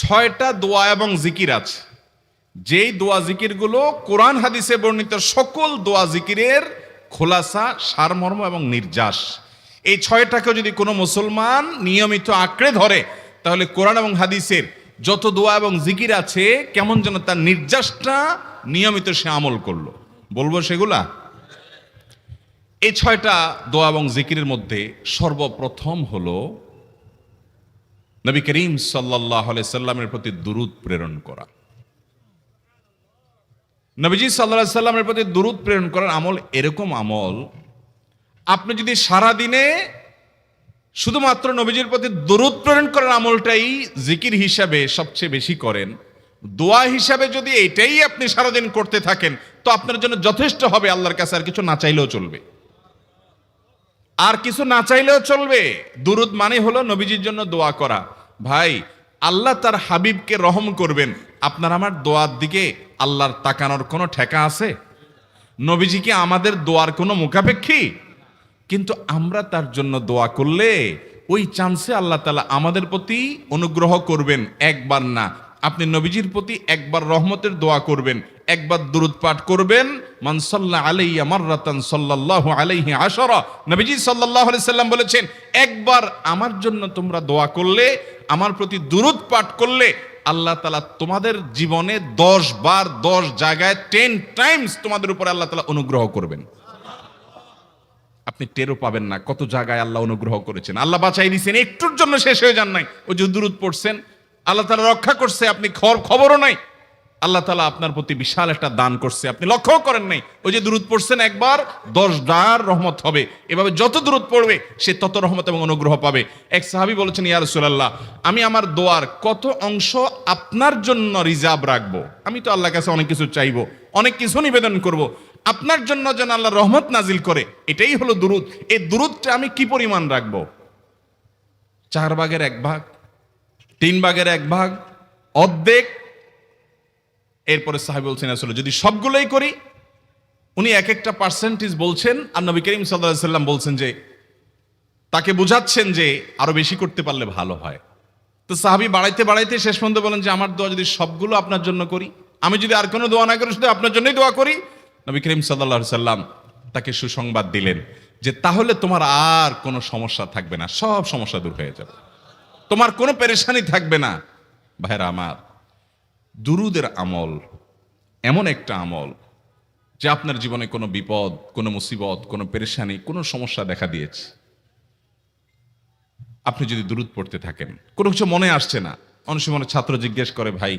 6টা দোয়া এবং জিকির আছে, যেই দোয়া জিকিরগুলো কোরআন হাদিসে বর্ণিত সকল দোয়া জিকিরের খোলাসা, সারমর্ম এবং নির্যাস। এই 6টাকে যদি কোনো মুসলমান নিয়মিত আঁকড়ে ধরে, তাহলে কোরআন এবং হাদিসের যত দোয়া এবং জিকির আছে কেমন যেন তার নির্যাসটা নিয়মিত সে আমল করলো। বলবো সেগুলা। এই 6টা দোয়া এবং জিকিরের মধ্যে সর্বপ্রথম হলো নবী করিম সাল্লাল্লাহু আলাইহি সাল্লামের প্রতি দুরূদ প্রেরণ করা। নবীজি সাল্লাল্লাহু আলাইহি সাল্লামের প্রতি দুরূদ প্রেরণ করার আমল এরকম আমল, আপনি যদি সারা দিনে শুধুমাত্র নবীজির প্রতি দুরূদ প্রেরণ করার আমলটাই জিকির হিসাবে সবচেয়ে বেশি করেন, দোয়া হিসাবে যদি এটাই আপনি সারাদিন করতে থাকেন, তো আপনার জন্য যথেষ্ট হবে। আল্লাহর কাছে আর কিছু না চাইলেও চলবে, আর কিছু না চাইলেও চলবে। দুরূদ মানে হলো নবীজির জন্য দোয়া করা। ভাই, আল্লাহ তার হাবিবকে রহম করবেন, আপনার আমার দোয়ার দিকে আল্লাহর তাকানোর কোনো ঠেকা আছে? নবীজি কি আমাদের দোয়ার কোনো মুখাপেক্ষী? কিন্তু আমরা তার জন্য দোয়া করলে ওই চান্সে আল্লাহ তাআলা আমাদের প্রতি অনুগ্রহ করবেন। একবার না, আপনি নবীজির প্রতি একবার রহমতের দোয়া করবেন, একবার দুরূদ পাঠ করবেন। মান সাল্লা আলাইয়া মাররাতান সাল্লাল্লাহু আলাইহি আশারা, নবীজি সাল্লাল্লাহু আলাইহি সাল্লাম বলেছেন, একবার আমার জন্য তোমরা দোয়া করলে, আমার প্রতি দুরূদ পাঠ করলে, আল্লাহ তাআলা তোমাদের জীবনে 10 বার 10 জায়গায় 10 টাইমস তোমাদের উপরে আল্লাহ তাআলা অনুগ্রহ করবেন। আপনি টেরও পাবেন না কত জায়গায় আল্লাহ অনুগ্রহ করেছেন। আল্লাহ বাঁচাই দিয়েছেন, একটুর জন্য শেষ হয়ে যান নাই। ওই যে দুরূদ পড়ছেন, আল্লাহ তাআলা রক্ষা করছে, আপনি খবরও নাই। আল্লাহ তাআলা আপনার প্রতি বিশাল একটা দান করছে, আপনি লক্ষ্যও করেন নাই। ওই যে দুরূদ পড়ছেন একবার, 10 বার রহমত হবে। এভাবে যত দুরূদ পড়বে সে তত রহমত এবং অনুগ্রহ পাবে। এক সাহাবী বলেছেন, ইয়া রাসূলুল্লাহ, আমি আমার দোয়ার কত অংশ আপনার জন্য রিজার্ভ রাখবো? আমি তো আল্লাহর কাছে অনেক কিছু চাইবো, অনেক কিছু নিবেদন করব, আপনার জন্য যেন আল্লাহ রহমত নাজিল করে, এটাই হলো দুরূদ। এই দুরূদটা আমি কি পরিমাণ রাখবো? 4 ভাগের 1 ভাগ, 3 ভাগের 1 ভাগ, অর্ধেক? এরপরে সাহাবী বলছেন, আসলে যদি সবগুলোই করি, উনি এক একটা পার্সেন্টেজ বলছেন, আর নবী করিম সাল্লাল্লাহু আলাইহি সাল্লাম বলছেন যে, তাকে বোঝাচ্ছেন যে আরো বেশি করতে পারলে ভালো হয়। তো সাহাবী বাড়াইতে বাড়াইতে শেষ পর্যন্ত বলেন যে, আমার দোয়া যদি সবগুলো আপনার জন্য করি, আমি যদি আর কোনো দোয়া না করি, শুধু আপনার জন্যই দোয়া করি, নবী করিম সাল্লাল্লাহু আলাইহি সাল্লাম তাকে সুসংবাদ দিলেন যে, তাহলে তোমার আর কোনো সমস্যা থাকবে না, সব সমস্যা দূর হয়ে যাবে, তোমার কোনো পেরেশানি থাকবে না। ভাইরা আমার, দুরূদের আমল এমন একটা আমল যে আপনার জীবনে কোনো বিপদ, কোনো মুসিবত, কোনো পেরেশানি, কোনো সমস্যা দেখা দিয়েছে, আপনি যদি দুরূদ পড়তে থাকেন, কোনো কিছু মনে আসছে না, অনেক সময় ছাত্র জিজ্ঞেস করে, ভাই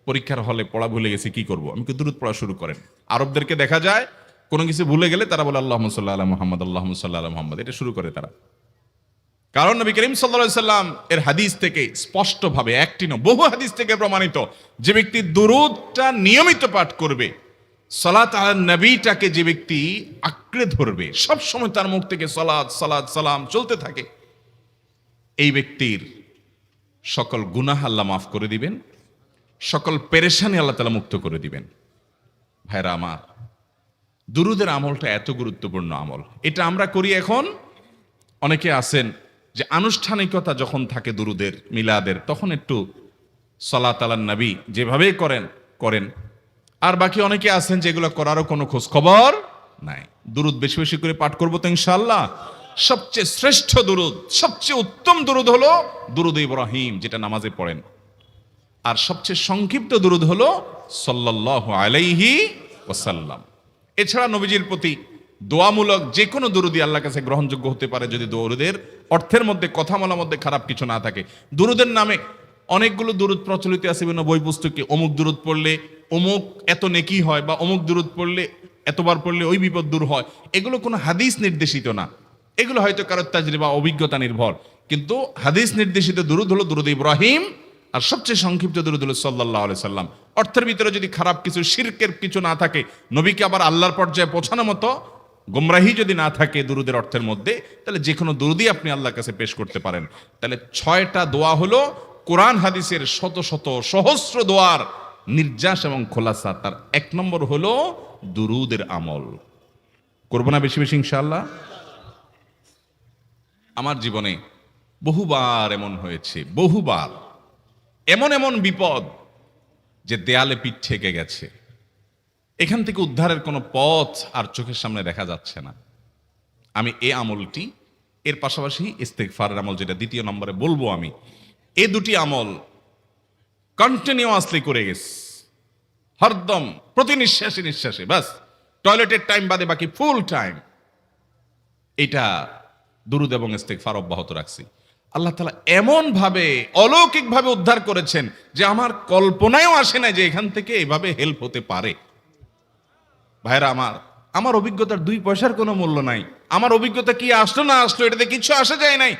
পরীক্ষার হলে পড়া ভুলে গেছি, কি করব? আমি দুরূদ পড়া শুরু করেন। আরবদেরকে দেখা যায় কোনো কিছু ভুলে গেলে তারা বলে আল্লাহুম্মা সাল্লি আলা মুহাম্মদ, আল্লাহুম্মা সাল্লি আলা মুহাম্মদ, এটা শুরু করে তারা। কারণ নবী করিম সাল্লাল্লাহু আলাইহি সাল্লাম এর হাদিস থেকে স্পষ্টভাবে, একটি নয় বহু হাদিস থেকে প্রমাণিত, যে ব্যক্তি দুরূদটা নিয়মিত পাঠ করবে, সালাত আলা নবীটাকে যে ব্যক্তি আঁকড়ে ধরবে, সব সময় তার মুখ থেকে সালাত সালাত সালাম চলতে থাকে, এই ব্যক্তির সকল গুনাহ আল্লাহ মাফ করে দিবেন, সকল পেরেশানি আল্লাহ তাআলা মুক্ত করে দিবেন। ভাইরা আমার, দুরূদের আমলটা এত গুরুত্বপূর্ণ আমল, এটা আমরা করি এখন। অনেকে আছেন যে আনুষ্ঠানিকতা যখন থাকে দুরূদের, মিলাদের, তখন একটু সালাত আলান নবী যেভাবেই করেন। আর বাকি অনেকে আছেন যেগুলো করারও কোনো খোঁজ খবর নাই। দুরূদ বেশি বেশি করে পাঠ করবো তো ইনশাআল্লাহ। সবচেয়ে শ্রেষ্ঠ দুরূদ, সবচেয়ে উত্তম দুরূদ হলো দুরূদ ইব্রাহিম, যেটা নামাজে পড়েন। আর সবচেয়ে সংক্ষিপ্ত দুরূদ হলো সাল্লাল্লাহু আলাইহি ওয়াসাল্লাম। এছাড়া নবীজির প্রতি দোয়ামূলক যে কোনো দুরূদই আল্লাহর কাছে গ্রহণযোগ্য হতে পারে, যদি দুরূদের অর্থের মধ্যে, কথামালার মধ্যে খারাপ কিছু না থাকে। দুরূদের নামে অনেকগুলো দুরূদ প্রচলিত আছে বিভিন্ন বই পুস্তকে, অমুক দুরূদ পড়লে অমুক এত নেকি হয়, বা অমুক দুরূদ পড়লে এতবার পড়লে ওই বিপদ দূর হয়। এগুলো কোনো হাদিস নির্দেশিত না, এগুলো হয়তো কারো তাজরিবা, অভিজ্ঞতা নির্ভর। কিন্তু হাদিস নির্দেশিত দুরূদ হলো দুরূদ ইব্রাহিম, আর সবচেয়ে সংক্ষিপ্ত দুরূদ হলো সাল্লাল্লাহু আলাইহি সাল্লাম। অর্থের ভিতরে যদি খারাপ কিছু, শিরকের কিছু না থাকে, নবীকে আবার আল্লাহর পর্যায়ে পৌঁছানোর মতো গোমরাহি যদি না থাকে দুরূদের অর্থের মধ্যে, তাহলে যে কোনো দুরূদই আপনি আল্লাহর কাছে পেশ করতে পারেন। তাহলে 6টা দোয়া হলো কোরআন হাদিসের শত শত সহস্র দোয়ার নির্যাস এবং খোলাসা। তার 1 নম্বর হলো দুরূদের আমল। করবো না বেশি বেশি ইনশাআল্লাহ? আমার জীবনে বহুবার এমন হয়েছে, বহুবার এমন এমন বিপদ যে দেয়ালে পিঠ ঠেকে গেছে, এখান থেকে উদ্ধারের কোনো পথ আর চোখের সামনে দেখা যাচ্ছে না, আমি এই আমলটি, এর পাশাপাশি ইস্তেগফারের আমল যেটা দ্বিতীয় নম্বরে বলবো আমি, এই দুটি আমল কন্টিনিউয়াসলি করে গেছে, হরদম প্রতি নিঃশ্বাসে নিঃশ্বাসে, বাস টয়লেটের টাইম বাদে বাকি ফুল টাইম এটা দুরুদ এবং ইস্তেগফার অব্যাহত রাখছি। আল্লাহ তাআলা এমন ভাবে অলৌকিক ভাবে উদ্ধার করেছেন যে আমার কল্পনায়ও আসে না যে এখান থেকে এভাবে হেল্প হতে পারে। ভাইরা আমার অভিজ্ঞতার 2 পয়সার কোনো মূল্য নাই। আমার অভিজ্ঞতা কি আসলো না আসলো এটাতে কিছু আসে যায় নাই।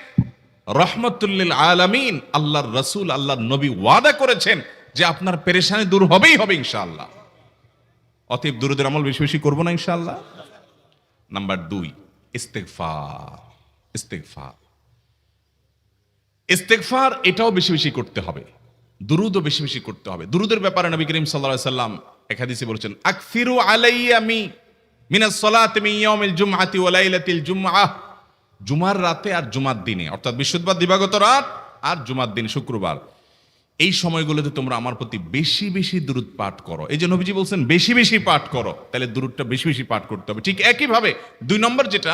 রহমতুল্লিল আলামিন আল্লাহর রাসূল আল্লাহর নবী ওয়াদা করেছেন যে আপনার পেরেশানি দূর হবেই হবে ইনশাআল্লাহ। অতএব দুরুদের আমল বেশি বেশি করবো না ইনশাআল্লাহ। নাম্বার 2, ইস্তেগফার। ইস্তেগফার ইস্তেগফার এটাও বেশি বেশি করতে হবে, দুরুদও বেশি বেশি করতে হবে। দুরুদের ব্যাপারে নবী করিম সাল্লাল্লাহু আলাইহি সাল্লাম এক হাদিসে বলেছেন, আকসিরু আলাইয়া মিনাস সালাতি মিন ইয়াউমিল জুমআতি ওয়া লাইলাতিল জুমআহ। জুমার রাতে আর জুমার দিনে, অর্থাৎ বৃহস্পতিবার দিবাগত রাত আর জুমার দিন শুক্রবার, এই সময়গুলোতে তোমরা আমার প্রতি বেশি বেশি দুরুদ পাঠ করো। এই যে নবীজি বলছেন বেশি বেশি পাঠ করো, তাহলে দুরুদটা বেশি বেশি পাঠ করতে হবে। ঠিক একইভাবে 2 নম্বর যেটা,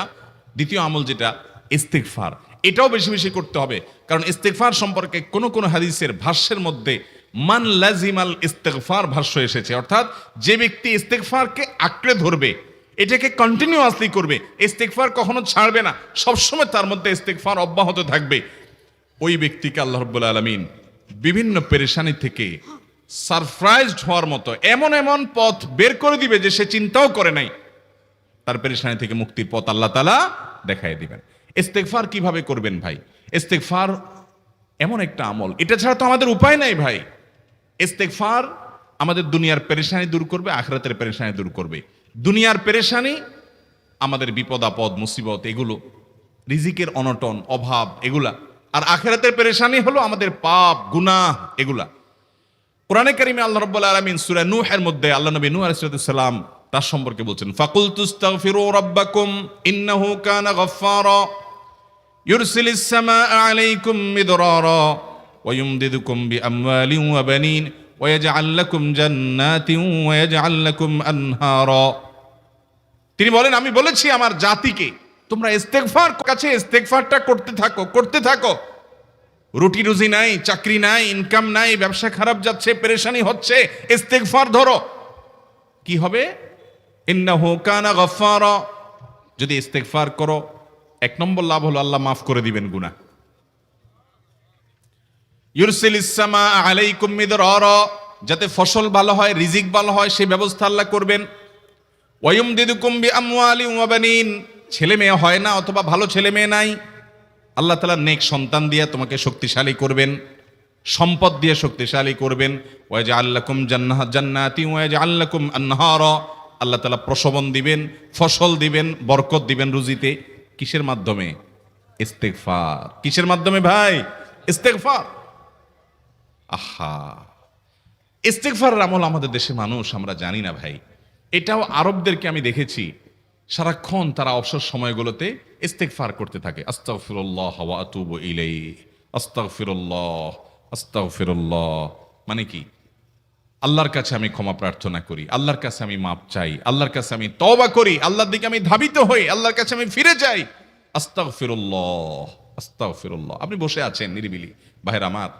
দ্বিতীয় আমল যেটা ইস্তেগফার, এটাও বেশি বেশি করতে হবে। কারণ ইস্তেগফার সম্পর্কে কোন কোন হাদিসের ভাষ্যের মধ্যে মান লাজিমাল ইস্তেগফার ভাষ্য এসেছে, অর্থাৎ যে ব্যক্তি ইস্তেগফারকে আঁকড়ে ধরবে, এটাকে কন্টিনিউয়াসলি করবে, ইস্তেগফার কখনো ছাড়বে না, সবসময় তার মধ্যে ইস্তেগফার অব্যাহত থাকবে, ওই ব্যক্তিকে আল্লাহ রাব্বুল আলামিন বিভিন্ন পেরেশানি থেকে সারপ্রাইজড হওয়ার মতো এমন এমন পথ বের করে দিবে যে সে চিন্তাও করে নাই, তার পেরেশানি থেকে মুক্তির পথ আল্লাহ তাআলা দেখায় দিবেন। ইস্তেগফার কিভাবে করবেন ভাই? ইস্তেগফার এমন একটা আমল, এটা ছাড়া তো আমাদের উপায় নাই ভাই। ইস্তেগফার আমাদের দুনিয়ার পেরেশানি দূর করবে, আখিরাতের পেরেশানি দূর করবে। দুনিয়ার পেরেশানি আমাদের বিপদ আপদ মুসিবত এগুলো, রিজিকের অনটন অভাব এগুলা, আর আখিরাতের পেরেশানি হলো আমাদের পাপ গুনাহ এগুলা। কোরআনে কারিমে আল্লাহ রাব্বুল আলামিন সূরা নূহের মধ্যে আল্লাহ নবী নূহ আলাইহিস সালাম তার সম্পর্কে বলছেন, ফাকুলতুস্তাগফিরু রাব্বাকুম ইন্নাহু কানা গাফফারা ইউরসিলিস সামাআ আলাইকুম মিদরারা ওয়া ইউমদিদুকুম বিআমওয়ালিন ওয়া বানিন ওয়া ইয়াজআল লাকুম জান্নাতিন ওয়া ইয়াজআল লাকুম আনহারা। তিনি বলেন, আমি বলেছি আমার জাতিকে তোমরা ইস্তেগফার কাছে ইস্তেগফারটা করতে থাকো। রুটি রুজি নাই, চাকরি নাই, ইনকাম নাই, ব্যবসা খারাপ যাচ্ছে, পেরেশানি হচ্ছে, ইস্তেগফার ধরো, কি হবে? ইন্নাহু কানা গাফফারা। যদি ইস্তেগফার করো, 1 নম্বর লাভ হলো আল্লাহ মাফ করে দিবেন গুনাহ। ইউরসিলিস সামাআ আলাইকুম মিদরারা, যাতে ফসল ভালো হয়, রিজিক ভালো হয় সেই ব্যবস্থা আল্লাহ করবেন। ওয়া ইউমদিদুকুম বিআমওয়ালিন ওয়া বানিন, ছেলে মেয়ে হয় না অথবা ভালো ছেলে মেয়ে নাই, আল্লাহ তাআলা নেক সন্তান দিয়ে তোমাকে শক্তিশালী করবেন, সম্পদ দিয়ে শক্তিশালী করবেন। ওয়া ইয়াজআল লাকুম জান্নাতি ওয়া ইয়াজআল লাকুম আনহারা, আল্লাহ তাআলা প্রসবন দিবেন, ফসল দিবেন, বরকত দিবেন রুজিতে। কিসের মাধ্যমে? ইস্তেগফার। কিসের মাধ্যমে ভাই? ইস্তেগফার। আহা, ইস্তেগফারের আমল আমাদের দেশে মানুষ আমরা জানি না ভাই। এটাও আরবদেরকে আমি দেখেছি সারাক্ষণ তারা অবসর সময়গুলোতে ইস্তেগফার করতে থাকে, আস্তাগফিরুল্লাহ ওয়া আতুবু ইলাইহি, আস্তাগফিরুল্লাহ আস্তাগফিরুল্লাহ। মানে কি? আল্লাহর কাছে আমি ক্ষমা প্রার্থনা করি, আল্লাহর কাছে আমি মাপ চাই, আল্লাহর কাছে আমি তওবা করি, আল্লাহর দিকে আমি ধাবিত হই, আল্লাহর কাছে আমি ফিরে যাই, আস্তাগফিরুল্লাহ আস্তাগফিরুল্লাহ। আপনি বসে আছেন নিরিবিলি, ভাইরা আমার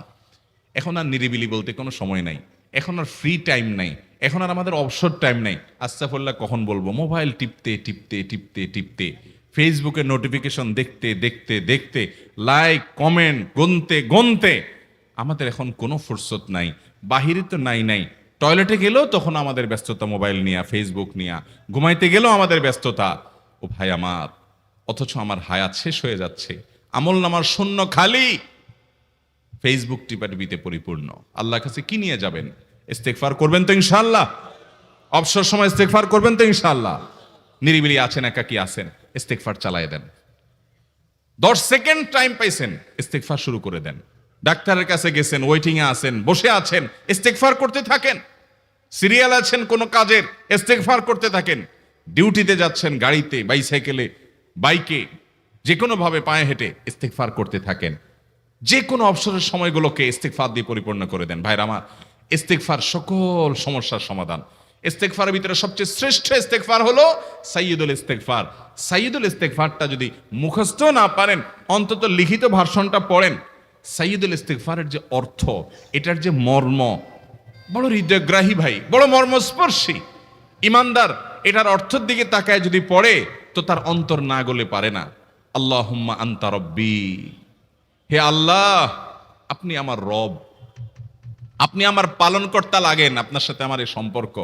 এখন আর নিরিবিলি বলতে কোনো সময় নাই, এখন আর ফ্রি টাইম নাই, এখন আর আমাদের অবসর টাইম নাই। আস্তাগফিরুল্লাহ কখন বলবো? মোবাইল টিপতে টিপতে টিপতে টিপতে, ফেসবুকের নোটিফিকেশন দেখতে দেখতে দেখতে, লাইক কমেন্ট গুনতে গুনতে আমাদের এখন কোনো ফুরসত নাই। বাহিরে তো নাই, টয়লেটে গেলেও তখন আমাদের ব্যস্ততা মোবাইল নিয়া, ফেসবুক নিয়া, ঘুমাইতে গেলেও আমাদের ব্যস্ততা। ও ভাই আমার, অথচ আমার হায়াত শেষ হয়ে যাচ্ছে, আমল নামার শূন্য খালি, ফেসবুক টিপাটিপিতে পরিপূর্ণ। আল্লাহর কাছে কি নিয়ে যাবেন? ইস্তেগফার করবেন তো ইনশাআল্লাহ? অবসর সময় ইস্তেগফার করবেন তো ইনশাআল্লাহ? নিরিবিলি আছেন, একাকী আছেন, ইস্তেগফার চালায় দেন। 10 সেকেন্ড টাইম পাইছেন, ইস্তেগফার শুরু করে দেন। ডাক্তারের কাছে গেছেন, ওয়েটিং এ আছেন, বসে আছেন, ইস্তেগফার করতে থাকেন। সিরিয়াল আছেন কোনো কাজের, ইস্তেগফার করতে থাকেন। ডিউটিতে যাচ্ছেন, গাড়িতে, বাইসাইকেলে, বাইকে, যে কোনো ভাবে পায়ে হেঁটে ইস্তেগফার করতে থাকেন। যে কোনো অবসরের সময়গুলোকে ইস্তেগফার দিয়ে পরিপূর্ণ করে দেন। ভাইরা আমার, ইস্তেগফার সকল সমস্যার সমাধান। ইস্তেগফারের ভিতরে সবচেয়ে শ্রেষ্ঠ ইস্তেগফার হলো সাইয়্যিদুল ইস্তেগফার। সাইয়্যিদুল ইস্তেগফারটা যদি মুখস্থ না পারেন, অন্তত লিখিত ভার্সনটা পড়েন। সাইয়্যিদুল ইস্তেগফারের যে অর্থ, এটার যে মর্ম, বড় হৃদয়গ্রাহী ভাই, বড় মর্মস্পর্শী। ইমানদার এটার অর্থের দিকে তাকায় যদি পড়ে, তো তার অন্তর না গলে পারে না। আল্লাহুম্মা আনতা রব্বি, হে আল্লাহ আপনি আমার রব, আপনি আমার পালনকর্তা লাগেন। আপনার সাথে আমার এই সম্পর্ক,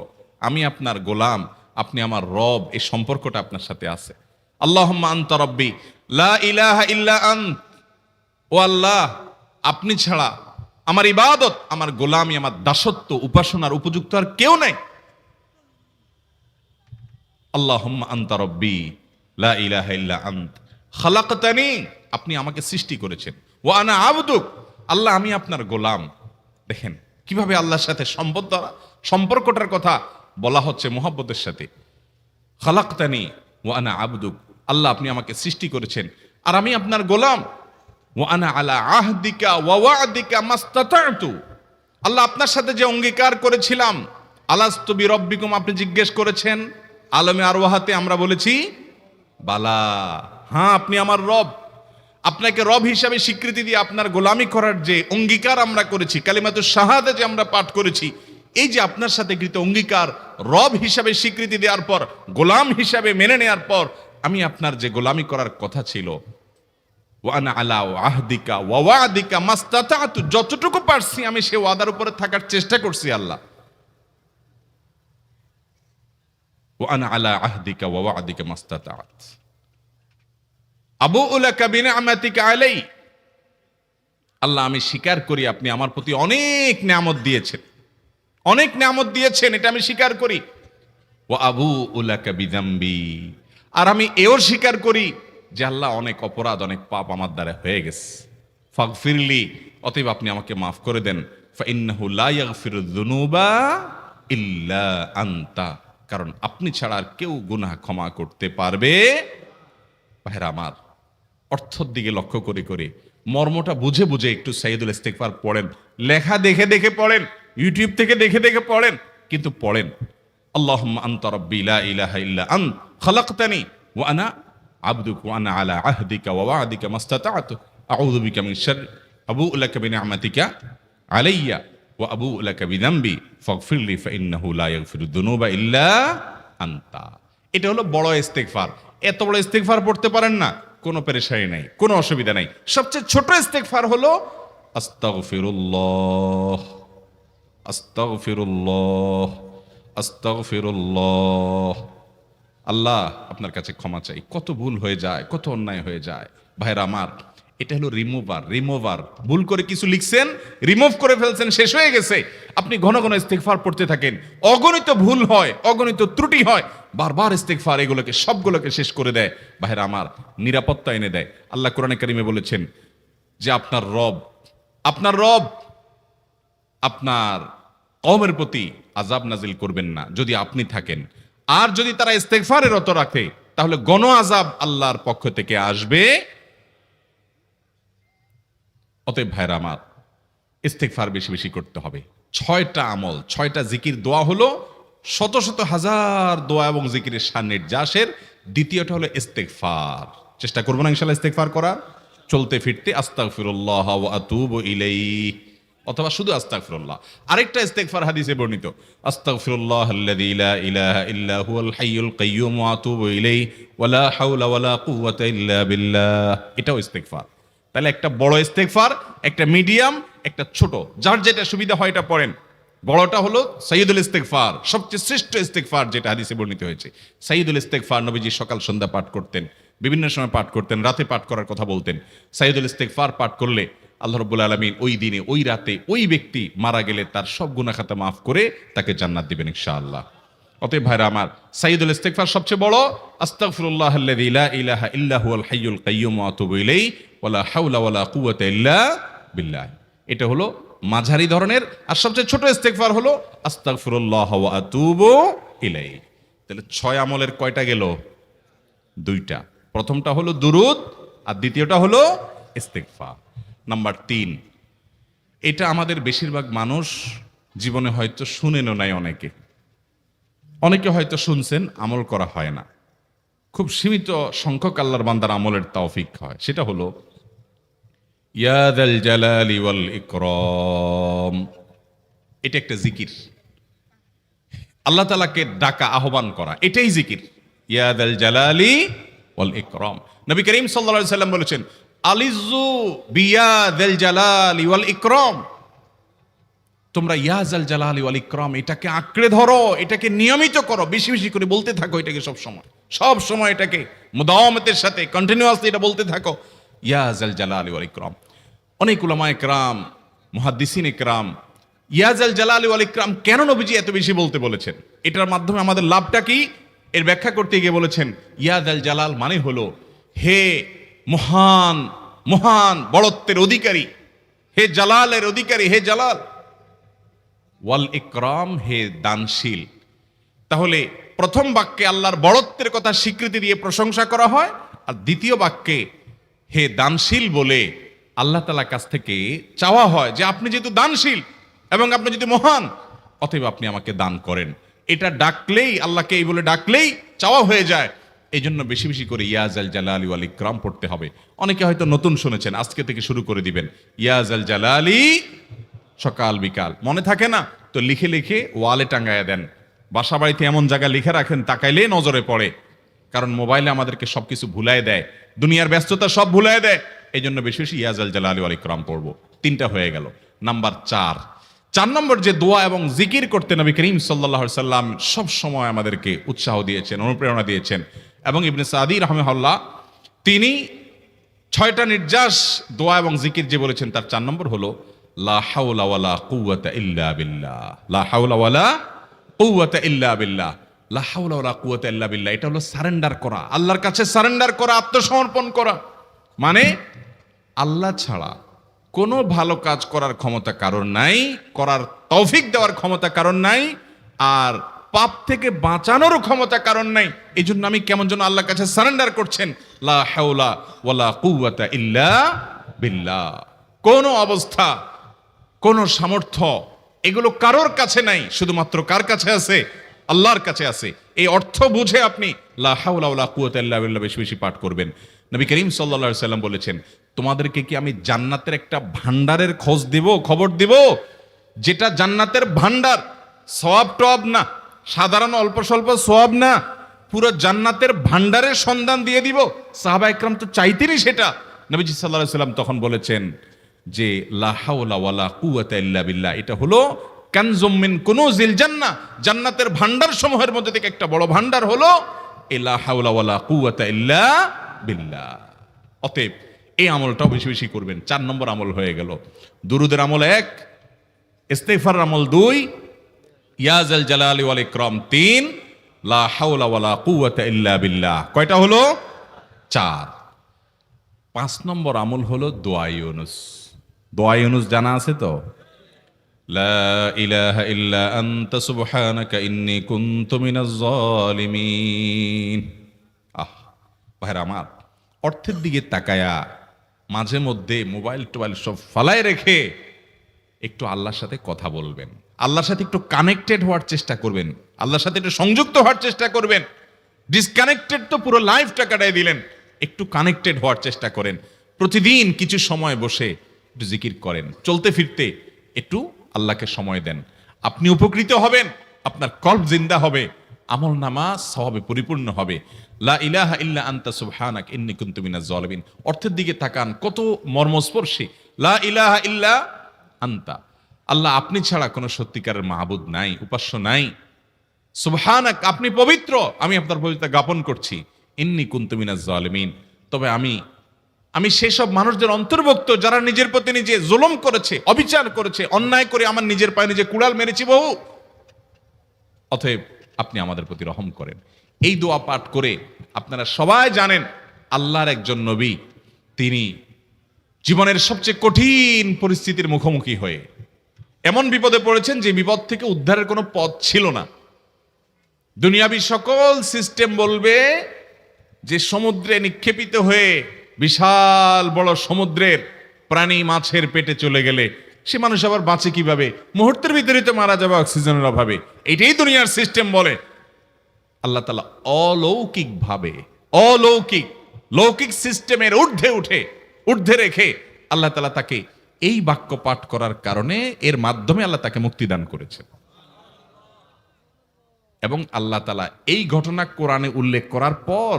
আমি আপনার গোলাম, আপনি আমার রব, এই সম্পর্কটা আপনার সাথে আছে। আল্লাহুম্মা আনতা রব্বি লা ইলাহা ইল্লা আন্ত, ও আল্লাহ আপনি ছাড়া আমার ইবাদত, আমার গোলামি, আমার দাসত্ব, উপাসনার উপযুক্ত আর কেউ নাই। আল্লাহুম্মা আনতা রব্বি লা ইলাহা ইল্লা আন্ত খালাকতানি, আপনি আমাকে সৃষ্টি করেছেন। ওয়া আনা আবদুক, আল্লাহ আমি আপনার গোলাম। দেখেন কিভাবে আল্লাহর সাথে সম্পর্কটার কথা বলা হচ্ছে মুহাব্বতের সাথে। খালাকতানি ওয়া আনা আবদুক, আল্লাহ আপনি আমাকে সৃষ্টি করেছেন আর আমি আপনার গোলাম। ওয়া আনা আলা আহদিকা ওয়া ওয়া'দিকা মাস্তাতা'তু, আল্লাহ আপনার সাথে যে অঙ্গীকার করেছিলাম, আলাস্তু বিরব্বিকুম, আপনি জিজ্ঞেস করেছেন। আলমে আরওয়াহাতে আমরা বলেছি বালা, হ্যাঁ আপনি আমার রব। আপনাকে রব হিসাবে স্বীকৃতি দিয়ে আপনার গোলামি করার যে অঙ্গীকার আমরা করেছি, কালিমাতুশ শাহাদা যে আমরা পাঠ করেছি, এই যে আপনার সাথে কৃত অঙ্গীকার, রব হিসাবে স্বীকৃতি দেওয়ার পর, গোলাম হিসাবে মেনে নেওয়ার পর, আমি আপনার যে গোলামি করার কথা ছিল, ওয়া আনা আলা আহদিকা ওয়া ওয়া'দিকা মাস্তাতা'তু, যতটুকু পারছি আমি সে ওয়াদার উপরে থাকার চেষ্টা করছি আল্লাহ। ওয়া আনা আলা আহদিকা ওয়া ওয়া'দিকা মাস্তাতা'ত আবুউ লাকা বিনি'মাতিকা আলাই, আল্লাহ আমি স্বীকার করি আপনি আমার প্রতি অনেক নিয়ামত দিয়েছেন, অনেক নিয়ামত দিয়েছেন, এটা আমি স্বীকার করি। ওয়া আবুউ লাকা বিযামবি, আর আমি এও স্বীকার করি যে আল্লাহ অনেক অপরাধ, অনেক পাপ আমার দ্বারা হয়ে গেছে। ফাগফিরলি, অতএব আপনি আমাকে মাফ করে দেন। ফাইন্নাহু লা ইয়াগফিরুয যুনুবা ইল্লা আনতা, কারণ আপনি ছাড়া আর কেউ গুনাহ ক্ষমা করতে পারবে। ভাইরা আমার, অর্থের দিকে লক্ষ্য করে করে, মর্মটা বুঝে বুঝে একটু সাইয়্যিদুল ইস্তেগফার পড়েন। লেখা দেখে দেখে পড়েন, ইউটিউব থেকে দেখে দেখে পড়েন, কিন্তু পড়েন। আল্লাহুম্মা আনতা রাব্বি লা ইলাহা ইল্লা আন্ত খালাকতানি ওয়া আনা আবদুকা ওয়া আনা আলা আহদিকা ওয়া ওয়া'দিকা মাস্তাতা'তু আউযু বিকা মিন শাররি আবুউ লাকা বিনি'মাতিকা আলাইয়া ওয়া আবুউ লাকা বিযামবি ফাগফিরলি ফাইন্নাহু লা ইয়াগফিরুয যুনুবা ইল্লা আনতা। এটা হলো বড় ইস্তেগফার। এত বড় ইস্তেগফার পড়তে পারেন না, কোনো পেরেশানি নাই, কোনো অসুবিধা নাই। সবচেয়ে ছোট ইস্তেগফার হলো আস্তাগফিরুল্লাহ আস্তাগফিরুল্লাহ আস্তাগফিরুল্লাহ। আল্লাহ আপনার কাছে ক্ষমা চাই, কত ভুল হয়ে যায়, কত অন্যায় হয়ে যায়। ভাইরা আমার, এটা হলো রিমুভার। ভুল করে কিছু লিখছেন, রিমুভ করে ফেলছেন, শেষ হয়ে গেছে। আপনি ঘন ঘন ইস্তেগফার পড়তে থাকেন, অগণিত ভুল হয়, অগণিত ত্রুটি হয়, বারবার ইস্তেগফার এগুলোকে সবগুলোকে শেষ করে দেয়। ভাইরা আমার, নিরাপত্তা এনে দেয়। আল্লাহ কোরআনে কারিমে বলেছেন যে আপনার রব আপনার কওমের প্রতি আযাব নাজিল করবেন না যদি আপনি থাকেন, আর যদি তারা ইস্তেগফারে রত রাখে তাহলে গণ আযাব আল্লাহর পক্ষ থেকে আসবে। অতএব ভাইরা আমার, ইস্তেগফার বেশি বেশি করতে হবে। 6টা আমল, 6টা জিকির, দোয়া হলো শত শত হাজার দোয়া এবং জিকিরের সান্নিধ্যাসের। দ্বিতীয়টা হলো ইস্তেগফার। চেষ্টা করবো না ইনশাআল্লাহ ইস্তেগফার করার, চলতে ফিরতে আস্তাগফিরুল্লাহ ওয়া আতুবু ইলাইহি, অথবা শুধু আস্তাগফিরুল্লাহ। আরেকটা ইস্তেগফার হাদিসে বর্ণিত, আস্তাগফিরুল্লাহাল্লাযী লা ইলাহা ইল্লা হুয়াল হাইয়ুল কাইয়্যুম ওয়া আতুবু ইলাইহি ওয়া লা হাওলা ওয়া লা কুওয়াতা ইল্লা বিল্লাহ। এটাও ইস্তেগফার। তাহলে একটা বড় ইস্তেগফার, একটা মিডিয়াম, একটা ছোট, যার যেটা সুবিধা হয় এটা পড়েন। বড়টা হলো সাইয়্যিদুল ইস্তেগফার, সবচেয়ে শ্রেষ্ঠ ইস্তেগফার যেটা হাদিসে বর্ণিত হয়েছে। সাইয়্যিদুল ইস্তেগফার নবীজি সকাল সন্ধ্যা পাঠ করতেন, বিভিন্ন সময় পাঠ করতেন, রাতে পাঠ করার কথা বলতেন। সাইয়্যিদুল ইস্তেগফার পাঠ করলে আল্লাহ রাব্বুল আলামিন ওই দিনে, ওই রাতে, ওই ব্যক্তি মারা গেলে তার সব গুনাহ খাতা মাফ করে তাকে জান্নাত দিবেন ইনশাআল্লাহ। অতএব ভাইরা আমার, সাইয়্যিদুল ইস্তেগফার সবচেয়ে বড়, আস্তাগফিরুল্লাহাল্লাযী লা ইলাহা ইল্লা হুয়াল হাইয়ুল কাইয়্যুম ওয়া আতুবু ইলাইহি ওয়া লা হাওলা ওয়া লা কুওয়াতা ইল্লা বিল্লাহ। এটা হলো মাঝারি ধরনের। আর সবচেয়ে ছোট ইস্তেগফার হলো আস্তাগফিরুল্লাহ ওয়া আতুবু ইলাইহি। তাহলে 6 আমলের কয়টা গেল? 2টা। প্রথমটা হলো দুরূদ আর দ্বিতীয়টা হলো ইস্তেগফার। নাম্বার 3, এটা আমাদের বেশিরভাগ মানুষ জীবনে হয়তো শুনেনও নাই, অনেকে হয়তো শুনছেন, আমল করা হয় না। খুব সীমিত সংখ্যক আল্লাহর বান্দার আমলের তৌফিক হয়। সেটা হলো ইয়া যাল জালালি ওয়াল ইকরাম। এটা একটা জিকির, আল্লাহ তাআলাকে ডাকা, আহ্বান করা, এটাই জিকির। ইয়া যাল জালালি ওয়াল ইকরাম। নবী করিম সাল্লাল্লাহু আলাইহি সাল্লাম বলেছেন, আলিজু বিয়া যাল জালালি ওয়াল ইকরাম। তোমরা ইয়া যাল জালালি ওয়াল ইকরাম এটাকে আঁকড়ে ধরো, এটাকে নিয়মিত করো, বেশি বেশি করে বলতে থাকো এটাকে, সব সময় এটাকে মুদাওয়ামাতের সাথে কন্টিনিউয়াসলি এটা বলতে থাকো, ইয়া যাল জালালি ওয়াল ইকরাম। অনেক উলামায়ে কেরাম, মুহাদ্দিসিনে কেরাম ইয়া যাল জালালি ওয়াল ইকরাম কেন নবীজি এত বেশি বলতে বলেছেন, এটার মাধ্যমে আমাদের লাভটা কি, এর ব্যাখ্যা করতে গিয়ে বলেছেন ইয়া যাল জালাল মানে হলো হে মহান, মহান বড়ত্বের অধিকারী, হে জালালের অধিকারী, হে জালাল। ওয়াল ইকরাম হে দানশীল। তাহলে প্রথম বাক্যে আল্লাহর বড়ত্বের কথা স্বীকৃতি দিয়ে প্রশংসা করা হয়, আর দ্বিতীয় বাক্যে হে দানশীল বলে আল্লাহ তাআলার কাছ থেকে চাওয়া হয় যে আপনি যেহেতু দানশীল এবং আপনি যদি মহান, অতএব আপনি আমাকে দান করেন। এটা ডাকলেই, আল্লাহকে এই বলে ডাকলেই চাওয়া হয়ে যায়। এই জন্য বেশি বেশি করে ইয়া যাল জালালি ওয়াল ইকরাম পড়তে হবে। অনেকে হয়তো নতুন শুনেছেন, আজকে থেকে শুরু করে দিবেন ইয়া যাল জালালি, সকাল বিকাল মনে থাকে না তো লিখে লিখে ওয়ালে টাঙ্গায়া দেন। বাসা বাড়িতে এমন জায়গায় লিখে রাখেন তাকাইলে নজরে পড়ে, কারণ মোবাইলে আমাদেরকে সবকিছু ভুলায় দেয়, দুনিয়ার ব্যস্ততা সব ভুলায় দেয়। এই জন্য বেশি বেশি ইয়া যাল জালালি ওয়াল ইকরাম পড়বো। 3টা হয়ে গেল। নাম্বার 4 নম্বর যে দোয়া এবং জিকির করতে নবী করিম সাল্লাল্লাহু আলাইহি সাল্লাম সব সময় আমাদেরকে উৎসাহ দিয়েছেন, অনুপ্রেরণা দিয়েছেন। এবং ইবনে সাদি রাহিমাহুল্লাহ তিনি 6টা নির্যাস দোয়া এবং জিকির যে বলেছেন তার 4 নম্বর হলো লা হাওলা ওয়ালা কুওয়াতা ইল্লা বিল্লাহ। লা হাওলা ওয়ালা কুওয়াতা ইল্লা বিল্লাহ। লা হাওলা ওয়ালা কুওয়াতা ইল্লা বিল্লাহ এটা হলো সারেন্ডার করা, আল্লাহর কাছে সারেন্ডার করা, আত্মসমর্পণ করা। মানে আল্লাহ ছাড়া কোনো ভালো কাজ করার ক্ষমতা কারণ নাই, করার তৌফিক দেওয়ার ক্ষমতা কারণ নাই, আর পাপ থেকে বাঁচানোরও ক্ষমতা কারণ নাই। এই জন্য আমি কেমন যেন আল্লাহর কাছে সারেন্ডার করছেন, লা হাওলা ওয়ালা কুওয়াতা ইল্লা বিল্লাহ। কোনো অবস্থা, কোনো সামর্থ্য এগুলো কারোর কাছে নাই, শুধুমাত্র কার কাছে আছে? আল্লাহর কাছে আছে। এই অর্থ বুঝে আপনি লা হাওলা ওয়ালা কুওয়াতা ইল্লা বিল্লাহ বেশি বেশি পাঠ করবেন। নবী করিম সাল্লাল্লাহু আলাইহি সাল্লাম বলেছেন, তোমাদেরকে কি আমি জান্নাতের একটা ভান্ডারের খবর দিব, যেটা জান্নাতের ভান্ডার, সওয়াব টওয়াব না, সাধারণ অল্প স্বল্প সওয়াব না, পুরো জান্নাতের ভান্ডারের সন্ধান দিয়ে দিব। সাহাবা ইকরাম তো চাইতেনই সেটা। নবীজি সাল্লাল্লাহু আলাইহি সাল্লাম তখন বলেছেন যে লা হাওলা ওয়ালা কুওয়াতা ইল্লা বিল্লাহ এটা হলো কানজুম মিন কুনুজিল জান্নাহ, জান্নাতের ভান্ডার সমূহের মধ্যে থেকে একটা বড় ভান্ডার হলো লা হাওলা ওয়ালা কুওয়াতা ইল্লা বিল্লাহ। অতএব এই আমলটাও বেশি বেশি করবেন। 4 নম্বর আমল হয়ে গেল। দুরুদের আমল 1, ইস্তিগফারের আমল 2, ইয়া যাল জালালি ওয়াল ইকরাম 3, লা হাওলা ওয়ালা কুওয়াতা ইল্লা বিল্লাহ। কয়টা হলো? 4। 5 নম্বর আমল হলো দোয়া ইউনুস। দোয়া ইউনুস জানা আছে তো? লা ইলাহা ইল্লা আনতা সুবহানাকা ইন্নী কুনতু মিনাজ জালিমিন। ভাইরা আমার, অর্থের দিকে তাকায়া মাঝে মধ্যে মোবাইল টোবাইল সব ফালায় রেখে একটু আল্লাহর সাথে কথা বলবেন, আল্লাহর সাথে একটু কানেক্টেড হওয়ার চেষ্টা করবেন, আল্লাহর সাথে একটু সংযুক্ত হওয়ার চেষ্টা করবেন। ডিসকানেক্টেড তো পুরো লাইফটা কাটাই দিলেন, একটু কানেক্টেড হওয়ার চেষ্টা করেন। প্রতিদিন কিছু সময় বসে একটু জিকির করেন, চলতে ফিরতে একটু আল্লাহকে সময় দেন। আপনি উপকৃত হবেন, আপনার কল্ব জিন্দা হবে, আমল নামা সওয়াবে পরিপূর্ণ হবে। লা ইলাহা ইল্লা আনতা সুবহানাকা ইন্নী কুনতু মিনাজ জালিমিন। অর্থের দিকে তাকান, কত মর্মস্পর্শী। লা ইলাহা ইল্লা আনতা, আল্লাহ আপনি ছাড়া কোনো সত্যিকারের মাহবুদ নাই, উপাস্য নাই। সুবহানাক, আপনি পবিত্র, আমি আপনার পবিত্রতা জ্ঞাপন করছি। ইন্নী কুনতু মিনাজ জালিমিন, তবে আমি সেসব মানুষদের অন্তর্ভুক্ত যারা নিজের প্রতি নিজে জুলুম করেছে, অবিচার করেছে, অন্যায় করে আমার নিজের পায়ে নিজে কুড়াল মেরেছি বহু। অতএব আপনি আমাদের প্রতি রহম করেন। এই দোয়া পাঠ করে আপনারা সবাই জানেন আল্লাহর একজন নবী, তিনি জীবনের সবচেয়ে কঠিন পরিস্থিতির মুখোমুখি হয়ে এমন বিপদে পড়েছেন যে বিপদ থেকে উদ্ধারের কোনো পথ ছিল না। দুনিয়াবী সকল সিস্টেম বলবে যে সমুদ্রে নিক্ষেপিত হয়ে বিশাল বড় সমুদ্রের প্রাণী মাছের পেটে চলে গেলে সে মানুষ আবার বাঁচে কিভাবে? মুহূর্তের ভিতরে তো মারা যাবে অক্সিজেনের অভাবে। এটাই দুনিয়ার সিস্টেম বলে। আল্লাহ তাআলা অলৌকিকভাবে লৌকিক সিস্টেমের ঊর্ধ্বে রেখে আল্লাহ তাআলা তাকে এই বাক্য পাঠ করার কারণে এর মাধ্যমে আল্লাহ তাকে মুক্তি দান করেছে। এবং আল্লাহ তাআলা এই ঘটনা কোরআনে উল্লেখ করার পর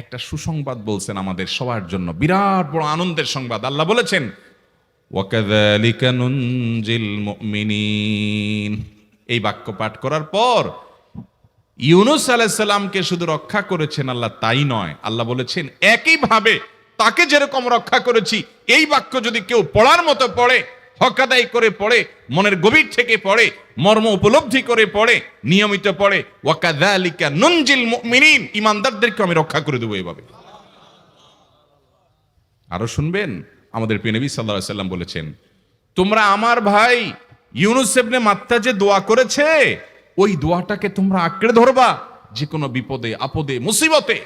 একটা সুসংবাদ বলছেন আমাদের সবার জন্য, বিরাট বড় আনন্দের সংবাদ। আল্লাহ বলেছেন, ওয়াকাযালিকা নুনজিল মুমিনিন। এই বাক্য পাঠ করার পর ইউনূস আলাইহিস সালামকে শুধু রক্ষা করেছেন আল্লাহ তাই নয়, আল্লাহ বলেছেন একইভাবে তাকে যেরকম রক্ষা করেছি, এই বাক্য যদি কেউ পড়ার মতো পড়ে, হক আদায় করে পড়ে, মনের গভীর থেকে পড়ে, মর্ম উপলব্ধি করে পড়ে, নিয়মিত পড়ে, ওয়াকাযালিকা নুনজিল মুমিনিন, ঈমানদারদেরকে আমি রক্ষা করে দেব এভাবে। আরো শুনবেন, আমাদের প্রিয় নবী সাল্লাল্লাহু আলাইহি সাল্লাম বলেছেন, তোমরা আমার ভাই ইউনূস ইবনে মাত্তা যে দোয়া করেছে, ওই দোয়াটাকে তোমরা আঁকড়ে ধরবা, যে কোনো বিপদে আপদে মুসিবতে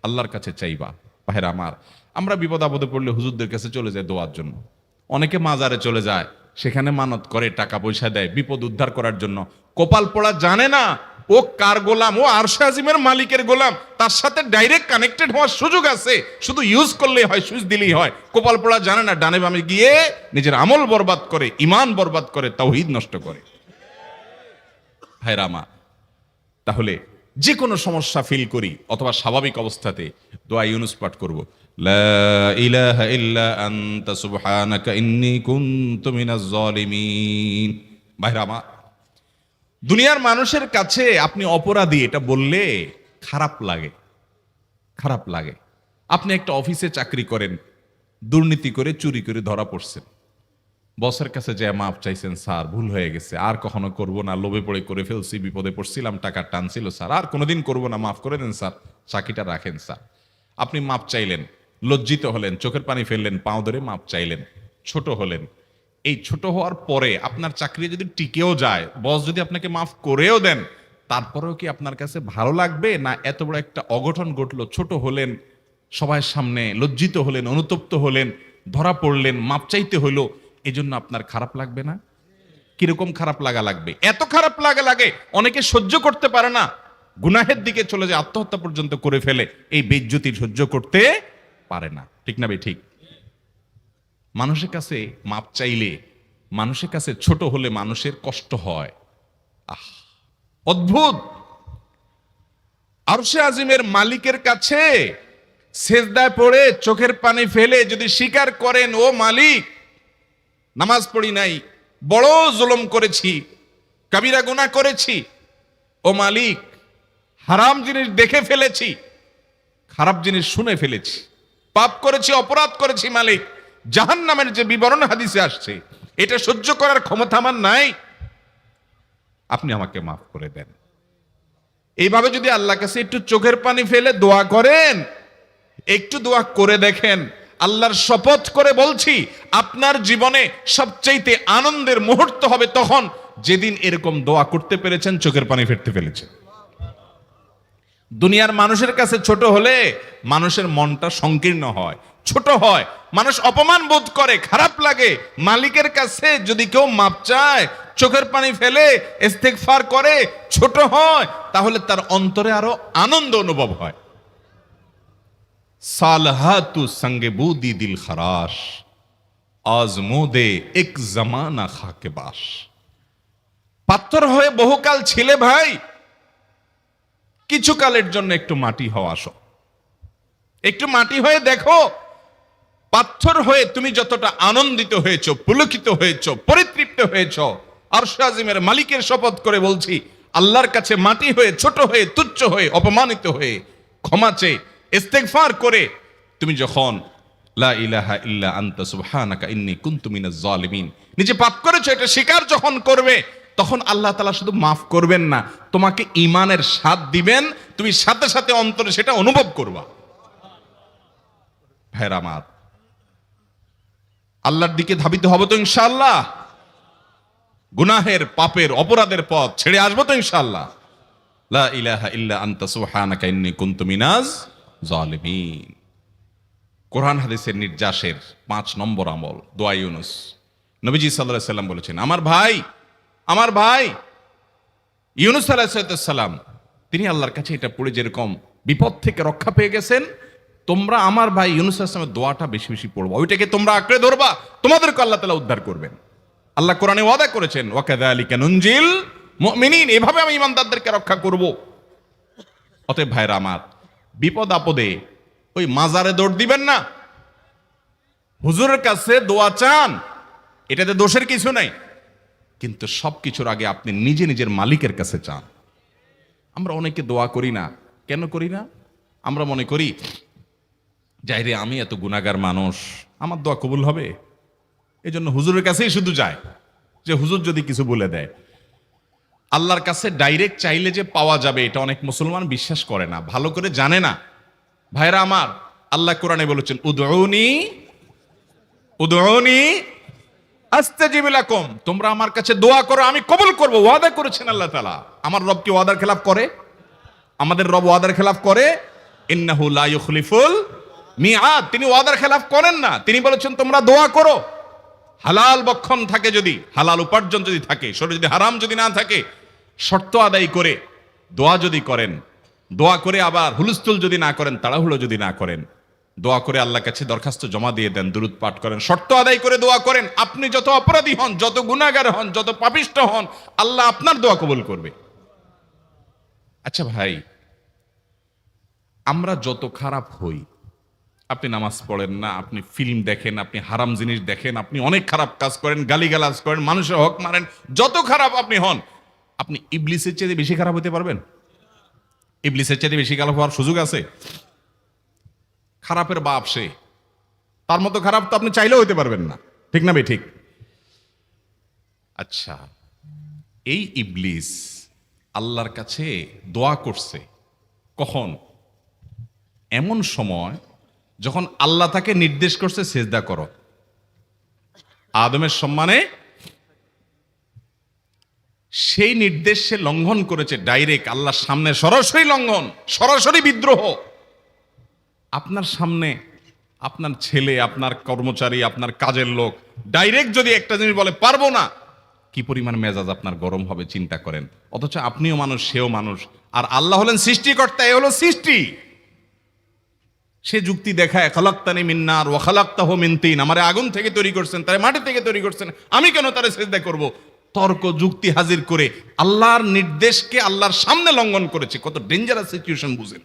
আল্লাহর কাছে চাইবা। ভাইরা আমার, আমরা বিপদ আপদে পড়লে হুজুরদের কাছে চলে যায় দোয়ার জন্য। অনেকে মাজারে চলে যায়, সেখানে মানত করে, টাকা পয়সা দেয় বিপদ উদ্ধার করার জন্য। কপাল পোড়া জানে না ও কার গোলাম, ও আরশে আজিমের মালিকের গোলাম, তার সাথে ডাইরেক্ট কানেক্টেড হওয়ার সুযোগ আছে, শুধু ইউজ করলেই হয়, সুইচ দিলেই হয়। কপাল পোড়া জানে না, ডানে বামে গিয়ে নিজের আমল বরবাদ করে, ঈমান বরবাদ করে, তাওহীদ নষ্ট করে। ভাইরা আমার, তাহলে যে কোনো সমস্যা ফিল করি অথবা স্বাভাবিক অবস্থাতে দোয়া ইউনূস পাঠ করব, লা ইলাহা ইল্লা আনতা সুবহানাকা ইন্নী কুনতু মিনাজ জালিমিন। ভাইরা আমার, দুনিয়ার মানুষের কাছে আপনি অপরাধী এটা বললে খারাপ লাগে। আপনি একটা অফিসে চাকরি করেন, দুর্নীতি করে চুরি করে ধরা পড়ছেন, বসের কাছে যে মাপ চাইছেন, স্যার ভুল হয়ে গেছে, আর কখনো করব না, লোভে পড়ে করে ফেলছি, বিপদে পড়ছিলাম, টাকা টানছিল স্যার, আর কোনোদিন করব না, মাফ করে দেন স্যার, চাকরিটা রাখেন স্যার। আপনি মাপ চাইলেন, লজ্জিত হলেন, চোখের পানি ফেললেন, পাও ধরে মাপ চাইলেন, ছোট হলেন। এই ছোট হওয়ার পরে আপনার চাকরি যদি টিকেও যায়, বস যদি আপনাকে মাফ করেও দেন, তারপরেও কি আপনার কাছে ভালো লাগবে? না এত বড় একটা অঘটন ঘটলো, ছোট হলেন, সবার সামনে লজ্জিত হলেন, অনুতপ্ত হলেন, ধরা পড়লেন, মাপ চাইতে হইলো, এই জন্য আপনার খারাপ লাগবে না? কিরকম খারাপ লাগবে? এত খারাপ লাগে অনেকে সহ্য করতে পারে না, গুনাহের দিকে চলে যায়, আত্মহত্যা পর্যন্ত করে ফেলে, এই বেইজ্জতি সহ্য করতে পারে না। ঠিক না ভাই? ঠিক। মানুষের কাছে মাপ চাইলে, মানুষের কাছে ছোট হলে মানুষের কষ্ট হয়। অদ্ভুত। আরশে আজিমের মালিকের কাছে সেজদায় পড়ে চোখের পানি ফেলে যদি স্বীকার করেন, ও মালিক, নামাজ পড়ি নাই, বড় জুলুম করেছি, কাবিরা গুনাহ করেছি, ও মালিক, হারাম জিনিস দেখে ফেলেছি, খারাপ জিনিস শুনে ফেলেছি, পাপ করেছি, অপরাধ করেছি মালিক, জাহান্নামের যে বিবরণ হাদিসে আসছে, এটা সহ্য করার ক্ষমতা আমার নাই, আপনি আমাকে মাফ করে দেন। এইভাবে যদি আল্লাহর কাছে একটু চোখের পানি ফেলে দোয়া করেন, একটু দোয়া করে দেখেন, আল্লাহর শপথ করে বলছি, আপনার জীবনে সবচেয়ে আনন্দের মুহূর্ত হবে তখন, যেদিন এরকম দোয়া করতে পেরেছেন, চোখের পানি ফেলতে পেরেছেন। দুনিয়ার মানুষের কাছে ছোট হলে মানুষের মনটা সংকীর্ণ হয়, ছোট হয়, মানুষ অপমান বোধ করে, খারাপ লাগে। মালিকের কাছে যদি কেউ মাপ চায়, চোখের পানি ফেলে, ইস্তেগফার করে, ছোট হয়, তাহলে তার অন্তরে আরো আনন্দ অনুভব হয়। সালহাতু সঙ্গে বুদি দিল খরাশ, আজমুদে এক জামানা খাকে বাস। পাথর হয়ে বহুকাল ছিলে ভাই, কিছুকালের জন্য একটু মাটি হও, আসো, একটু মাটি হয়ে দেখো। পাথর হয়ে তুমি যতটা আনন্দিত হয়েছো, পুলকিত হয়েছো, পরিতৃপ্ত হয়েছো, আরশে আজিমের মালিকের শপথ করে বলছি, আল্লাহর কাছে মাটি হয়ে, ছোট হয়ে, তুচ্ছ হয়ে, অপমানিত হয়ে, ক্ষমা চেয়ে, ইস্তেগফার করে তুমি যখন লা ইলাহা ইল্লা আনতা সুবহানাকা ইন্নী কুনতু মিনাজ জালিমিন, নিজে পাপ করেছো এটা স্বীকার যখন করবে, তখন আল্লাহ তাআলা শুধু মাফ করবেন না, তোমাকে ঈমানের স্বাদ দিবেন, তুমি সাথে সাথে অন্তরে সেটা অনুভব করবা। ভাইরা আমার, আল্লাহর দিকে ধাবিত হব তো ইনশাআল্লাহ, গুনাহের, পাপের, অপরাধের পথ ছেড়ে আসবো তো ইনশাআল্লাহ। লা ইলাহা ইল্লা আনতা সুবহানাকা ইন্নী কুনতু মিনাজ জালিমিন। কোরআন হাদিসের নির্যাসের 5 নম্বর আমল দোয়া ইউনুস। নবীজি সাল্লাল্লাহু আলাইহি সাল্লাম বলেছেন, আমার ভাই ইউনুস আলাইহিস সালাম তিনি আল্লাহর কাছে এটা পড়ে যেরকম বিপদ থেকে রক্ষা পেয়ে গেছেন, তোমরা আমার ভাই ইউনুস আলাইহিস সালামের দোয়াটা বেশি বেশি পড়বা, ওইটাকে তোমরা আঁকড়ে ধরবা, তোমাদেরকে আল্লাহ তাআলা উদ্ধার করবেন। আল্লাহ কোরআনে ওয়াদা করেছেন, ওয়া কাযালিকা নুনজিল মুমিনিন, এভাবে আমি ঈমানদারদেরকে রক্ষা করব। অতএব ভাইরা আমার, বিপদ আপদে ওই মাজারে দৌড় দিবেন না, হুজুরের কাছে দোয়া চান, এটাতে দোষের কিছু নাই, কিন্তু সবকিছুর আগে আপনি নিজে নিজের মালিকের কাছে চান। আমরা অনেকে দোয়া করি না, কেন করি না? আমরা মনে করি যাই রে, আমি এত গুনাহগার মানুষ, আমার দোয়া কবুল হবে, এই জন্য হুজুরের কাছেই শুধু যায়, যে হুজুর যদি কিছু বলে দেয়। আল্লাহর কাছে ডাইরেক্ট চাইলে যে পাওয়া যাবে, এটা অনেক মুসলমান বিশ্বাস করে না, ভালো করে জানে না। ভাইরা আমার, আল্লাহ কোরআনে বলেছেন, উদউনি আস্তাজিব লাকুম, তোমরা আমার কাছে দোয়া করো, আমি কবুল করব, ওয়াদা করেছেন আল্লাহ তাআলা। আমার রব কি ওয়াদার খেলাফ করে? আমাদের রব ওয়াদার খেলাফ করে? ইন্নাহু লা ইউখলিফুল মিআদ, তিনি ওয়াদার খেলাফ করেন না। তিনি বলেছেন তোমরা দোয়া করো, হালাল বক্ষণ থাকে, যদি হালাল উপার্জন যদি থাকে, শরীরে যদি হারাম যদি না থাকে, শর্ত আদায় করে দোয়া যদি করেন, দোয়া করে আবার হুলস্থুল যদি না করেন, তাড়াহুড়ো যদি না করেন, দোয়া করে আল্লাহর কাছে দরখাস্ত জমা দিয়ে দেন, দুরূদ পাঠ করেন, শর্ত আদায় করে দোয়া করেন, আপনি যত অপরাধী হন, যত গুনাহগার হন, যত পাপিষ্ঠ হন, আল্লাহ আপনার দোয়া কবুল করবে। আচ্ছা ভাই, আমরা যত খারাপ হই, আপনি নামাজ পড়েন না, আপনি ফিল্ম দেখেন, আপনি হারাম জিনিস দেখেন, আপনি অনেক খারাপ কাজ করেন, গালিগালাজ করেন, মানুষের হক মারেন, যত খারাপ আপনি হন, আপনি ইবলিসের চেয়ে বেশি খারাপ হতে পারবেন? ইবলিসের চেয়ে বেশি খারাপ হওয়ার সুযোগ আছে? খারাপের বাপ সে, তার মতো খারাপ তো আপনি চাইলেও হইতে পারবেন না, ঠিক না বে ঠিক? আচ্ছা, এই ইবলিস আল্লাহর কাছে দোয়া করছে কখন? এমন সময় যখন আল্লাহ তাকে নির্দেশ করছে সিজদা করো, আদমের সম্মানে। সেই নির্দেশ সে লঙ্ঘন করেছে, ডাইরেক্ট আল্লাহর সামনে সরাসরি লঙ্ঘন, সরাসরি বিদ্রোহ। আপনার সামনে আপনার ছেলে, আপনার কর্মচারী, আপনার কাজের লোক ডাইরেক্ট যদি একটা জিনিস বলে পারবো না, কি পরিমাণ মেজাজ আপনার গরম হবে চিন্তা করেন। অথচ আপনিও মানুষ, সেও মানুষ, আর আল্লাহ হলেন সৃষ্টিকর্তা, এ হলো সৃষ্টি। সে যুক্তি দেখায়, খালাক্তানি মিন নার ওয়া খালাক্তাহু মিন তিন, আমারে আগুন থেকে তৈরি করছেন, তারে মাটি থেকে তৈরি করছেন, আমি কেন তারে সিজদা করব? তর্ক যুক্তি হাজির করে আল্লাহর নির্দেশকে আল্লাহর সামনে লঙ্ঘন করেছে। কত ডেঞ্জারাস সিচুয়েশন বুঝেন,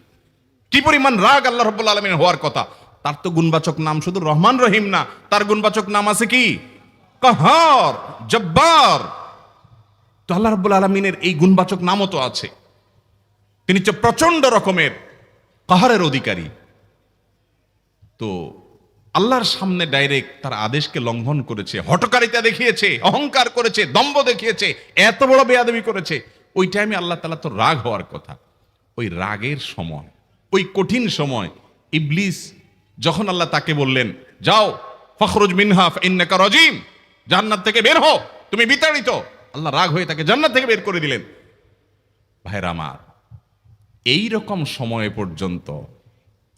কি পরিমাণ রাগ আল্লাহ রাব্বুল আলামিন হওয়ার কথা। তার তো গুণবাচক নাম শুধু রহমান রহিম না, তার গুণবাচক নাম আছে কি? কাহার, জব্বার। তো আল্লাহ রাব্বুল আলামিনের এই গুণবাচক নামও তো আছে। তিনি হচ্ছে প্রচন্ড রকমের কাহারের অধিকারী। তো আল্লাহর সামনে ডাইরেক্ট তার আদেশকে লঙ্ঘন করেছে, হঠকারিতা দেখিয়েছে, অহংকার করেছে, দম্ভ দেখিয়েছে, এত বড় বেয়াদবি করেছে। ওই টাইমে আল্লাহ তাআলা তো রাগ হওয়ার কথা। ওই রাগের সময়, ওই কঠিন সময় ইবলিস যখন আল্লাহ তাকে বললেন, যাও ফখরুজ মিনহা ফাইন্নাকা রাজিম, জান্নাত থেকে বের হও, তুমি বিতাড়িত, আল্লাহ রাগ হয়ে তাকে জান্নাত থেকে বের করে দিলেন। ভাইরা আমার, এই রকম সময় পর্যন্ত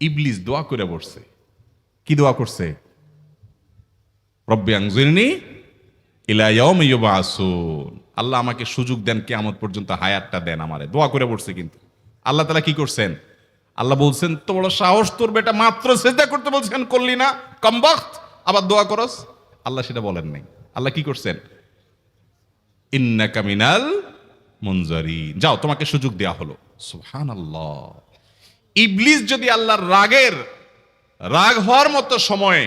ইবলিস দোয়া করে বসছে। কি দোয়া করছে? রব্বি আনজিরনি ইলা ইয়াউমি ইউবআসুন, আল্লাহ আমাকে সুযোগ দেন, কিয়ামত পর্যন্ত হায়াতটা দেন আমারে, দোয়া করে বসছে। কিন্তু আল্লাহ তাআলা কি করছেন? আল্লাহ বলছেন, তো বড় সাহস তোর বেটা, মাত্র সিজদা করতে বলছেন করলি না, কমবখত, আবার দোয়া করস? আল্লাহ সেটা বলেন নাই। আল্লাহ কি করছেন? ইন্নাকা মিনাল মুনজারিন, যাও তোমাকে সুযোগ দেয়া হলো। সুবহানাল্লাহ। ইবলিস যদি আল্লাহর রাগ হওয়ার মতো সময়ে,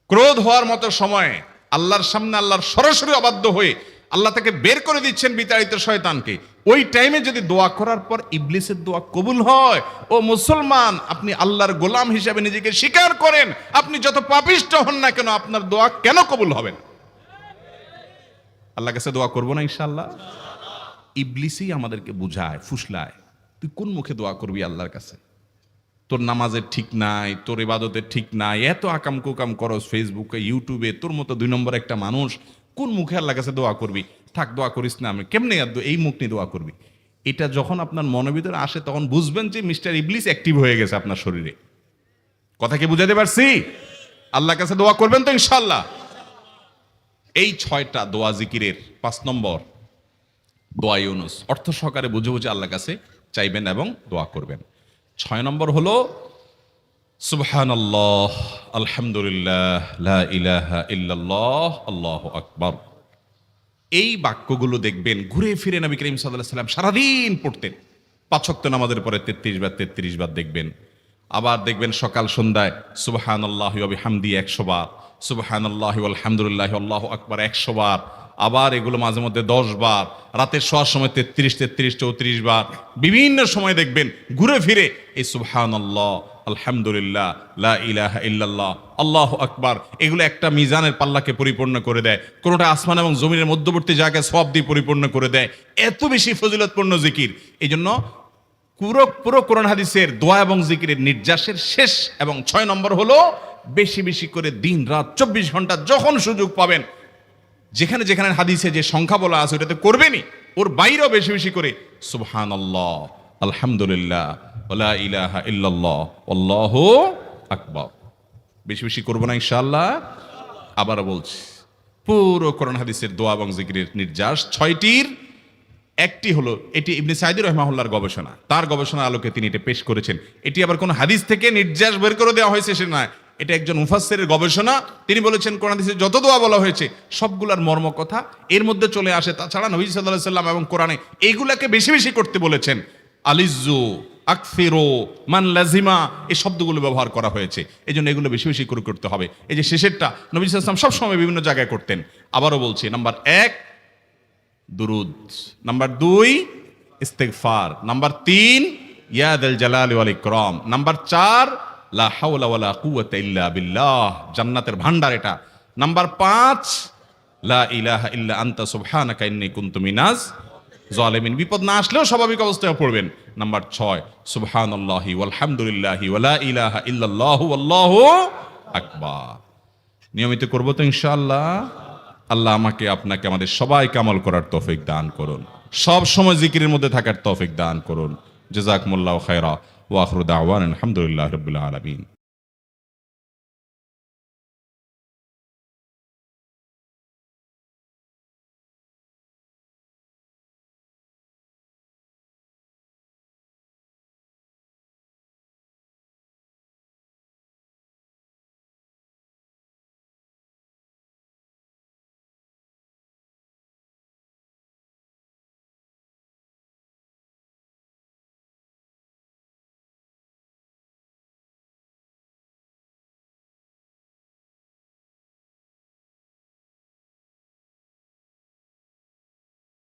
ক্রোধ হওয়ার মতো সময়ে আল্লাহর সামনে আল্লাহর সরাসরি অবাধ্য হয়ে আল্লাহ তাকে বের করে দিচ্ছেন বিতাড়িত শয়তানকে, ওই টাইমে যদি দোয়া করার পর ইবলিসের দোয়া কবুল হয়, ও মুসলমান, আপনি আল্লাহর গোলাম হিসেবে নিজেকে স্বীকার করেন, আপনি যত পাপিষ্ঠ হন না কেন, আপনার দোয়া কেন কবুল হবে না? আল্লাহর কাছে দোয়া করবো না ইনশাআল্লাহ? ইবলিসই আমাদেরকে বুঝায়, ফুসলায়, তুই কোন মুখে দোয়া করবি আল্লাহর কাছে? তোর নামাজের ঠিক নাই, তোর ইবাদতের ঠিক নাই, এত আকাম কুকাম করস ফেসবুকে, ইউটিউবে, তোর মতো 2 নম্বর একটা মানুষ, কোন মুখে আল্লাহর কাছে দোয়া করবি? থাক, দোয়া করিস না, আমি কেমনে এই মুখ নিয়ে দোয়া করবি? এটা যখন আপনার মনের ভিতরে আসে, তখন বুঝবেন যে মিস্টার ইবলিস অ্যাক্টিভ হয়ে গেছে আপনার শরীরে। কথা কি বুঝাতে পারছি? আল্লাহর কাছে দোয়া করবেন তো ইনশাআল্লাহ। এই 6টা দোয়া জিকিরের 5 নম্বর দোয়া ইউনুস, অর্থ সহকারে বুঝে বুঝে আল্লাহর কাছে চাইবেন এবং দোয়া করবেন। 6 নম্বর হলো সুবহানাল্লাহ, আলহামদুলিল্লাহ, লা ইলাহা ইল্লাল্লাহ, আল্লাহু আকবার। এই বাক্যগুলো দেখবেন ঘুরে ফিরে নবী করিম সাল্লাল্লাহু আলাইহি ওয়াসাল্লাম সারাদিন পড়তেন। 5 ওয়াক্ত নামাজের পরে 33 বার দেখবেন। আবার দেখবেন সকাল সন্ধ্যায় সুবহানাল্লাহি ওয়া বিহামদি 100 বার, সুবহানাল্লাহি ওয়াল হামদুলিল্লাহ, আল্লাহু আকবার 100 বার। আবার এগুলো মাঝে মধ্যে 10 বার, রাতের শোয়ার সময় 33, 34 বার। বিভিন্ন সময় দেখবেন ঘুরে ফিরে এই সুবহানাল্লাহ, আলহামদুলিল্লাহ, লা ইলাহা ইল্লাল্লাহ, আল্লাহু আকবার, এগুলো একটা মিজানের পাল্লাকে পরিপূর্ণ করে দেয়। কোনোটা আসমান এবং জমিনের মধ্যবর্তী জায়গায় সওয়াব দিয়ে পরিপূর্ণ করে দেয়। এত বেশি ফজিলতপূর্ণ জিকির। এই জন্য পুরো কোরআন হাদিসের দোয়া এবং জিকিরের নির্যাসের শেষ এবং 6 নম্বর হলো বেশি বেশি করে দিন রাত 24 ঘন্টা যখন সুযোগ পাবেন, যেখানে যেখানে হাদিসে যে সংখ্যা বলা আছে ওটাতে করবেনই, ওর বাইরেও বেশি বেশি করে সুবহানাল্লাহ, আলহামদুলিল্লাহ, ওয়া লা ইলাহা ইল্লাল্লাহ, আল্লাহু আকবার বেশি বেশি করব না ইনশাআল্লাহ। আবারও বলছি, পুরো কোরআন হাদিসের দোয়া এবং জিকিরের নির্যাস 6টির একটি হলো, এটি ইবনে সাঈদী রাহিমাহুল্লাহর গবেষণা, তার গবেষণার আলোকে তিনি এটা পেশ করেছেন। এটি আবার কোন হাদিস থেকে নির্যাস বের করে দেওয়া হয়েছে সে নয়, এটা একজন মুফাসসিরের গবেষণা। তিনি বলেছেন কোরআন হাদিসে যত দোয়া বলা হয়েছে সবগুলার মর্ম কথা এর মধ্যে চলে আসে। তাছাড়া নবী সাল্লাল্লাহু আলাইহি সাল্লাম এবং কোরআনে এইগুলাকে বেশি বেশি করতে বলেছেন। আলিজ্জু, আকফিরু, মান লাজিমা, এই শব্দগুলো ব্যবহার করা হয়েছে। এই জন্য এগুলো বেশি বেশি করে করতে হবে। এই যে শেষেরটা নবী সাল্লাল্লাহু আলাইহি ওয়াসাল্লাম সবসময় বিভিন্ন জায়গায় করতেন। আবারও বলছি, নাম্বার 1 দুরুদ, নাম্বার 2 ইস্তিগফার, নাম্বার 3 ইয়া যাল জালালি ওয়াল ইকরাম, নাম্বার 4 লা হাওলা ওয়ালা কুওয়াতা ইল্লা বিল্লাহ, জান্নাতের ভান্ডার এটা। নাম্বার 5 লা ইলাহা ইল্লা আনতা সুবহানাকা ইন্নী কুনতু মিনাজ জালিমিন, বিপদ না আসলেও স্বাভাবিক অবস্থায় পড়বেন। নাম্বার 6 সুবহানাল্লাহি ওয়াল হামদুলিল্লাহি ওয়া লা ইলাহা ইল্লাল্লাহু আল্লাহু আকবার। নিয়মিত করব তো ইনশাআল্লাহ। আল্লাহ আমাকে আপনাকে আমাদের সবাইকে আমল করার তৌফিক দান করুন, সব সময় জিকিরের মধ্যে থাকার তৌফিক দান করুন। জাযাকুমুল্লাহু খায়রা ওয়া আখিরু দাওয়ানা আলহামদুলিল্লাহি রাব্বিল আলামিন।